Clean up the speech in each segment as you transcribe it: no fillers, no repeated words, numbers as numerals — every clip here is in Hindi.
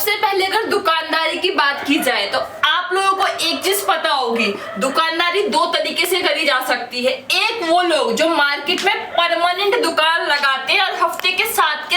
सबसे पहले अगर दुकानदारी की बात की जाए तो आप लोगों को एक चीज पता होगी, दुकानदारी दो तरीके से करी जा सकती है। एक वो लोग जो मार्केट में परमानेंट दुकान लगाते हैं और हफ्ते के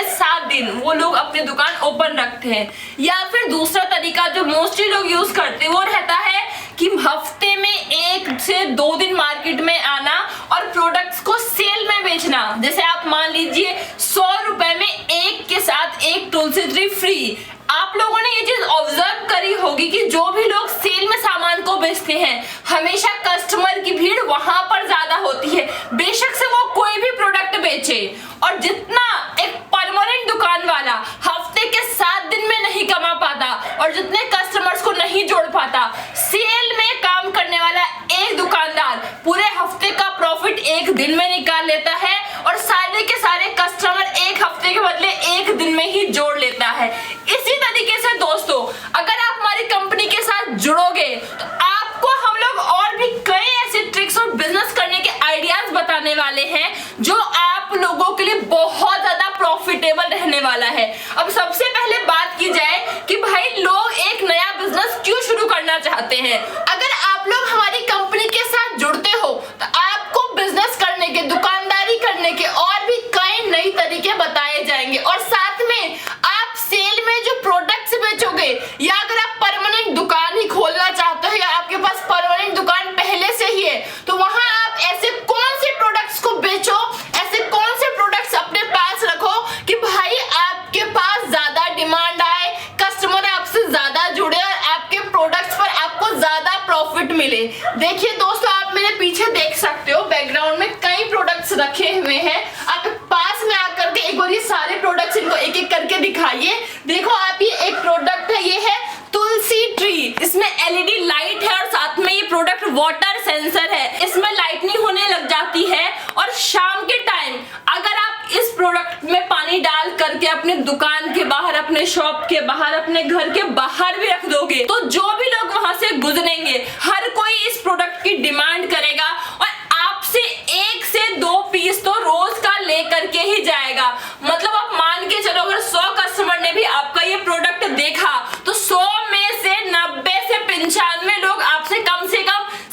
7 दिन वो लोग अपनी दुकान ओपन रखते हैं, या फिर दूसरा तरीका जो मोस्टली लोग यूज करते हैं वो रहता है कि हफ्ते में 1 से 2 दिन मार्केट में आना और प्रोडक्ट्स को सेल में बेचना। जैसे आप मान लीजिए 100 रुपए में एक के साथ एक तुलसी ट्री फ्री। आप लोगों ने ये चीज ऑब्जर्व करी होगी कि जो भी लोग सेल में सामान को बेचते हैं हमेशा कस्टमर की भीड़ वहां पर ज्यादा होती है, बेशक से वो कोई भी प्रोडक्ट बेचे। और जितना एक परमानेंट दुकान वाला हफ्ते के 7 दिन में नहीं कमा पाता और जितने कस्टमर्स को नहीं जोड़ पाता, सेल में काम करने वाला एक दुकानदार पूरे हफ्ते का प्रॉफिट एक दिन में निकाल लेता है और सारे के सारे कस्टमर एक हफ्ते के बदले एक दिन में ही जोड़ लेता है। इसी तरीके से दोस्तों, अगर आप हमारी कंपनी के साथ जुड़ोगे तो आपको हम लोग और भी कई ऐसे ट्रिक्स और बिजनेस करने के आइडियाज बताने वाले हैं जो आप लोगों के लिए बहुत ज्यादा प्रॉफिटेबल रहने वाला है। अब सबसे पहले बात की जाए कि भाई लोग एक नया बिजनेस क्यों शुरू करना चाहते हैं। अगर आप लोग हमारी कंपनी के साथ जुड़ते हो तो आपको बिजनेस करने के, दुकानदारी करने के और भी कई नए तरीके बताए जाएंगे और साथ में आप सेल में जो प्रोडक्ट्स बेचोगे, या अगर आप परमानेंट दुकान ही खोलना चाहते हो या आपके पास परमानेंट दुकान पहले से ही है, तो वहां आप ऐसे कौन से प्रोडक्ट्स को बेचो, ऐसे कौन से प्रोडक्ट्स अपने पास रखो कि भाई आपके पास ज्यादा डिमांड आए, कस्टमर आपसे ज्यादा जुड़े और आपके प्रोडक्ट्स पर आपको ज्यादा प्रॉफिट मिले। देखिए दोस्तों, आप मेरे पीछे देख सकते हो बैकग्राउंड में कई प्रोडक्ट्स रखे हुए हैं। आप पास में आकर के एक बार ये सारे प्रोडक्ट्स इनको एक एक करके दिखाइए। देखो आप, ये एक प्रोडक्ट है, ये है तुलसी ट्री। इसमें एलईडी लाइट है और साथ में ये प्रोडक्ट वाटर सेंसर है। इसमें लाइटनिंग होने लग जाती है और शाम के टाइम अगर आप इस प्रोडक्ट में पानी डाल करके अपने दुकान के बाहर, अपने शॉप के बाहर, अपने घर के बाहर भी रख दोगे तो जो भी लोग वहां से गुजरेंगे हर कोई इस प्रोडक्ट की डिमांड करेगा और आपसे 1 से 2 पीस तो रोज का लेकर के ही जाएगा। मतलब आप मान के चलो, अगर 100 कस्टमर ने भी आपका ये प्रोडक्ट देखा तो 100 में से 90 से 95 लोग आपसे कम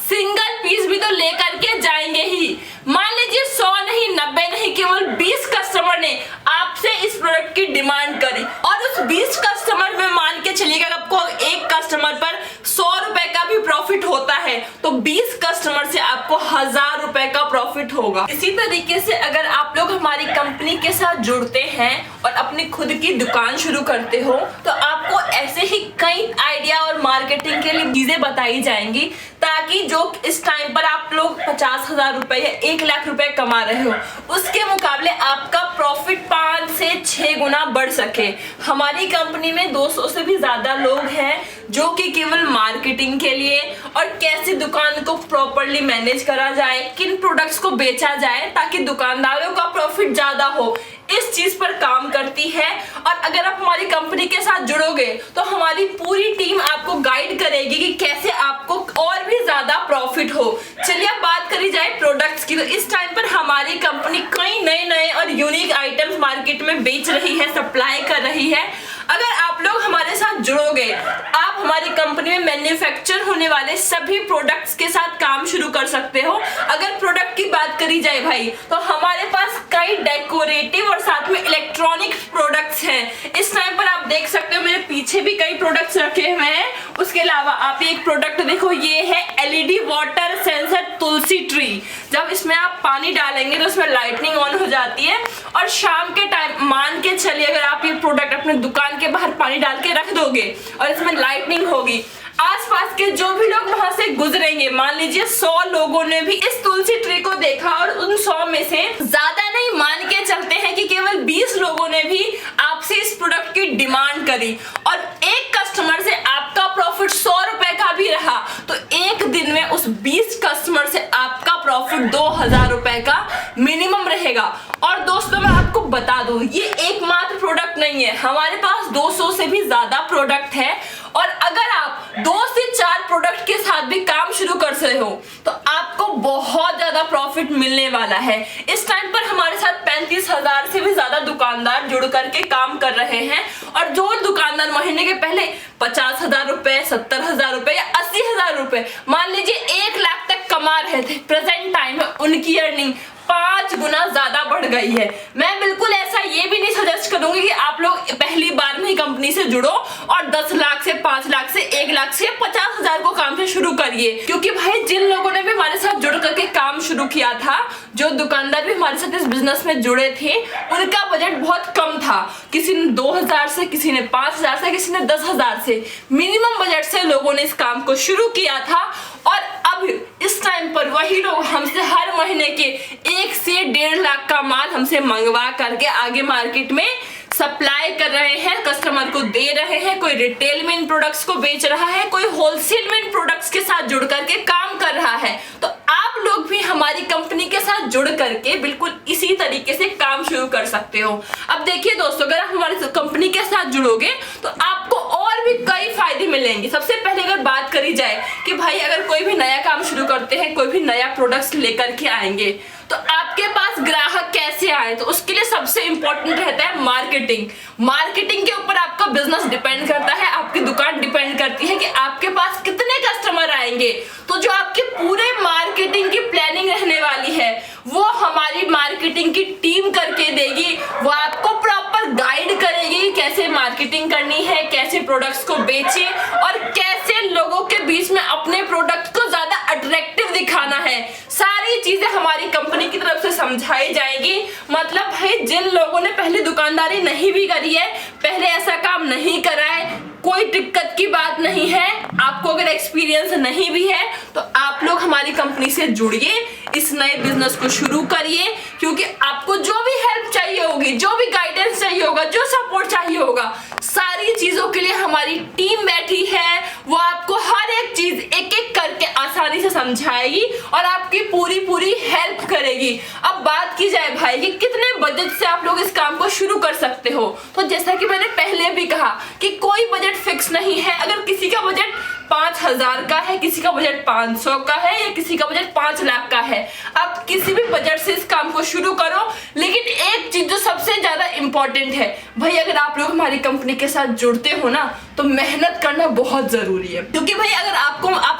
सिंगल पीस भी तो लेकर के जाएंगे ही। मान लीजिए 100 नहीं, 90 नहीं, केवल 20 कस्टमर ने आपसे इस प्रोडक्ट की डिमांड करी और उस 20 कस्टमर में मान के चलिएगा आपको एक कस्टमर पर 100 रुपए का भी प्रॉफिट होता है तो 20 कस्टमर से आपको 1000 रुपए का प्रॉफिट होगा। इसी तरीके से अगर आप लोग हमारी कंपनी के साथ जुड़ते हैं और अपनी खुद की दुकान शुरू करते हो तो आपको ऐसे ही कई आइडिया और मार्केटिंग के लिए चीजें बताई जाएंगी ताकि जो इस टाइम पर आप लोग 50,000 रुपए या 1 लाख रुपए कमा रहे हो उसके मुकाबले आपका प्रॉफिट 5 से 6 गुना बढ़ सके। हमारी कंपनी में 200 से भी ज्यादा लोग हैं जो कि केवल मार्केटिंग के लिए और कैसे दुकान को प्रॉपरली मैनेज करा जाए, किन प्रोडक्ट्स को बेचा जाए ताकि दुकानदारों का प्रॉफिट ज्यादा हो, इस चीज पर काम करती है। और अगर आप हमारी कंपनी के साथ जुड़ोगे तो हमारी पूरी टीम आपको गाइड करेगी कि कैसे आपको और भी ज्यादा प्रॉफिट हो। चलिए अब बात करी जाए प्रोडक्ट्स की, तो इस टाइम पर हमारी कंपनी कई नए और यूनिक आइटम्स मार्केट में बेच रही है, सप्लाई कर रही है। अगर आप लोग हमारे साथ जुड़ोगे आप हमारी कंपनी में मैन्युफैक्चर होने वाले सभी प्रोडक्ट्स के साथ काम शुरू कर सकते हो। अगर प्रोडक्ट की बात करी जाए भाई तो हमारे पास कई डेकोरेटिव और साथ में इलेक्ट्रॉनिक प्रोडक्ट्स हैं। इस टाइम पर आप देख सकते हो मेरे पीछे भी कई प्रोडक्ट्स रखे हुए हैं। उसके अलावा आप एक प्रोडक्ट देखो, ये है एलईडी वाटर सेंसर तुलसी ट्री। जब इसमें आप पानी डालेंगे तो इसमें लाइटनिंग ऑन हो जाती है और शाम के टाइम मान के चलिए अगर आप ये प्रोडक्ट अपने दुकान के बाहर पानी डाल के रख दोगे और इसमें लाइटनिंग होगी, आसपास के जो भी लोग वहां से गुजरेंगे, मान लीजिए 100 लोगों ने भी इस तुलसी ट्री को देखा और उन 100 में से ज्यादा नहीं, मान के चलते हैं कि केवल 20 लोगों ने भी आपसे इस प्रोडक्ट की डिमांड करी और एक कस्टमर से आपका प्रॉफिट 100 रुपए का भी रहा तो एक दिन में उस 20 कस्टमर से आपका प्रॉफिट 2000 रुपए का मिनिमम रहेगा। और दोस्तों मैं आपको बता दूं, ये एकमात्र प्रोडक्ट नहीं है, हमारे पास 200 से भी ज्यादा प्रोडक्ट है और अगर आप 2 से 4 प्रोडक्ट के साथ भी काम शुरू कर रहे हो तो आपको बहुत ज्यादा प्रॉफिट मिलने वाला है। इस टाइम पर हमारे साथ 35,000 से भी ज्यादा दुकानदार जुड़ करके काम कर रहे हैं, और जो दुकानदार महीने के पहले 50,000 रुपए, 70,000 रुपए या 80,000 रुपए, मान लीजिए 1 लाख तक कमा रहे थे, प्रेजेंट टाइम में उनकी अर्निंग 5 गुना ज्यादा बढ़ गई है। मैं बिल्कुल ऐसा ये भी नहीं सजेस्ट करूंगी कि आप लोग पहली बार में ही कंपनी से जुड़ो और 10 लाख से, 5 लाख से, 1 लाख से, 50,000 को काम से शुरू करिए, क्योंकि भाई जिन लोगों ने भी हमारे साथ जुड़ करके काम शुरू किया था, जो दुकानदार भी हमारे साथ इस बिजनेस में जुड़े थे, उनका बजट बहुत कम था। किसी ने 2,000 से, किसी ने 5,000 से, किसी ने 10,000 से, मिनिमम बजट से लोगों ने इस काम को शुरू किया था। और अब इस टाइम पर वही लोग हमसे हर महीने के 1 से 1.5 लाख का माल हमसे मंगवा करके आगे मार्केट में सप्लाई कर रहे हैं, कस्टमर को दे रहे हैं। कोई रिटेल में इन प्रोडक्ट्स को बेच रहा है, कोई होलसेल में इन प्रोडक्ट्स के साथ जुड़ करके काम कर रहा है। तो आप लोग भी हमारी कंपनी के साथ जुड़ करके बिल्कुल इसी तरीके से काम शुरू कर सकते हो। अब देखिए दोस्तों, अगर आप हमारी कंपनी के साथ जुड़ोगे तो आपको और भी कई फायदे मिलेंगे। सबसे पहले अगर बात करी जाए कि भाई अगर कोई भी नया काम शुरू करते हैं, कोई भी नया प्रोडक्ट्स लेकर के आएंगे, तो आपके पास ग्राहक कैसे आए, तो उसके लिए सबसे इंपॉर्टेंट रहता है मार्केटिंग। मार्केटिंग के ऊपर आपका बिजनेस डिपेंड करता है, आपकी दुकान डिपेंड करती है कि आपके पास कितने कस्टमर आएंगे। तो जो आपकी पूरे मार्केटिंग की प्लानिंग रहने वाली है, वो हमारी मार्केटिंग की टीम करके देगी। वो आपको प्रॉपर गाइड करेगी कैसे मार्केटिंग करनी है, कैसे प्रोडक्ट्स को बेचे और कैसे लोगों के बीच में अपने प्रोडक्ट को ज्यादा अट्रैक्टिव दिखाना है। सारी चीजें हमारी कंपनी की तरफ से समझाई जाएगी। मतलब भाई जिन लोगों ने पहले दुकानदारी नहीं भी करी है, पहले ऐसा काम नहीं करा है, कोई दिक्कत की बात नहीं है। आपको अगर एक्सपीरियंस नहीं भी है तो आप लोग हमारी कंपनी से जुड़िए, इस नए बिजनेस को शुरू करिए, क्योंकि आपको जो भी हेल्प चाहिए होगी, जो भी गाइडेंस चाहिए होगा, जो सपोर्ट चाहिए होगा, सारी चीजों के लिए हमारी टीम बैठी है। वो आपको हर एक चीज एक एक करके आसानी से समझाएगी और आपकी पूरी हेल्प करेगी। अब बात की जाए भाई कि कितने बजट से आप लोग इस काम को शुरू कर सकते हो, तो जैसा कि मैंने पहले भी कहा कि कोई बजट फिक्स नहीं है। अगर किसी का बजट 5,000 का है, किसी का बजट 500 का है या किसी का बजट 5 लाख का है, आप किसी भी बजट से इस काम को शुरू करो। लेकिन एक चीज जो सबसे ज्यादा इंपॉर्टेंट है भाई, अगर आप लोग हमारी कंपनी के साथ जुड़ते हो ना, तो मेहनत करना बहुत जरूरी है। क्योंकि भाई अगर आप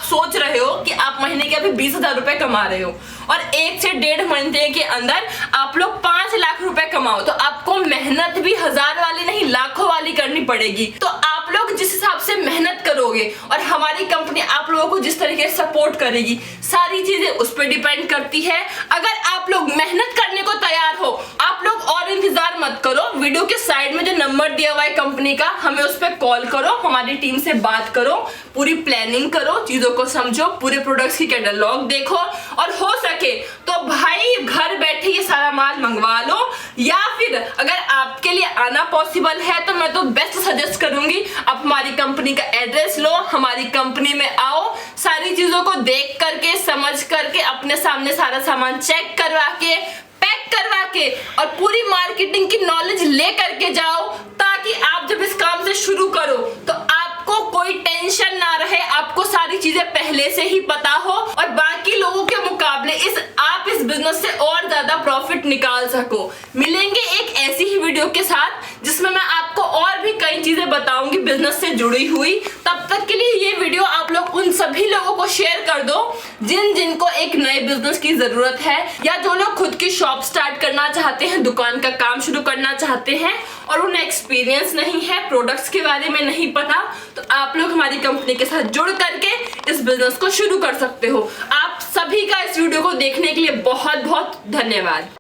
सोच रहे हो कि आप महीने के अभी 20,000 रुपए कमा रहे हो और 1 से 1.5 महीने के अंदर आप लोग 5 लाख रुपए कमाओ, तो आपको मेहनत भी 1,000 वाली नहीं, लाखों वाली करनी पड़ेगी। तो आप लोग जिस हिसाब से मेहनत करोगे और हमारी कंपनी आप लोगों को जिस तरीके से सपोर्ट करेगी, सारी चीजें उस पर डिपेंड करती है। अगर आप लोग मेहनत करने को तैयार हो, आप लोग और इंतजार मत करो। वीडियो के साइड में जो नंबर दिया हुआ है कंपनी का, हमें उस पर कॉल करो, हमारी टीम से बात करो, पूरी प्लानिंग करो, चीजों को समझो, पूरे प्रोडक्ट्स की कैटलॉग देखो, और हो सके तो भाई घर बैठे ये सारा माल मंगवा लो। या फिर अगर आपके लिए आना पॉसिबल है तो मैं तो बेस्ट सजेस्ट करूंगी, आप हमारी कंपनी का एड्रेस लो, हमारी कंपनी में आओ, सारी चीजों को देख करके, समझ करके, अपने सामने सारा सामान चेक करवा के, पैक करवा के और पूरी मार्केटिंग की नॉलेज ले करके जाओ, ताकि आप जब इस काम से शुरू करो तो आपको कोई टेंशन ना रहे, आपको सारी चीजें पहले से ही पता हो और बाकी लोगों के मुकाबले आप इस बिजनेस से और ज्यादा प्रॉफिट निकाल सको। मिलेंगे एक ऐसी ही वीडियो के साथ जिसमें मैं आपको और भी कई चीजें बताऊंगी बिजनेस से जुड़ी हुई। तब तक के लिए ये वीडियो आप लोग उन सभी लोगों को शेयर कर दो जिनको एक नए बिजनेस की जरूरत है, या जो लोग खुद की शॉप स्टार्ट करना चाहते हैं, दुकान का काम शुरू करना चाहते हैं और उन्हें एक्सपीरियंस नहीं है, प्रोडक्ट्स के बारे में नहीं पता, तो आप लोग हमारी कंपनी के साथ जुड़ करके इस बिजनेस को शुरू कर सकते हो। आप सभी का इस वीडियो को देखने के लिए बहुत बहुत धन्यवाद।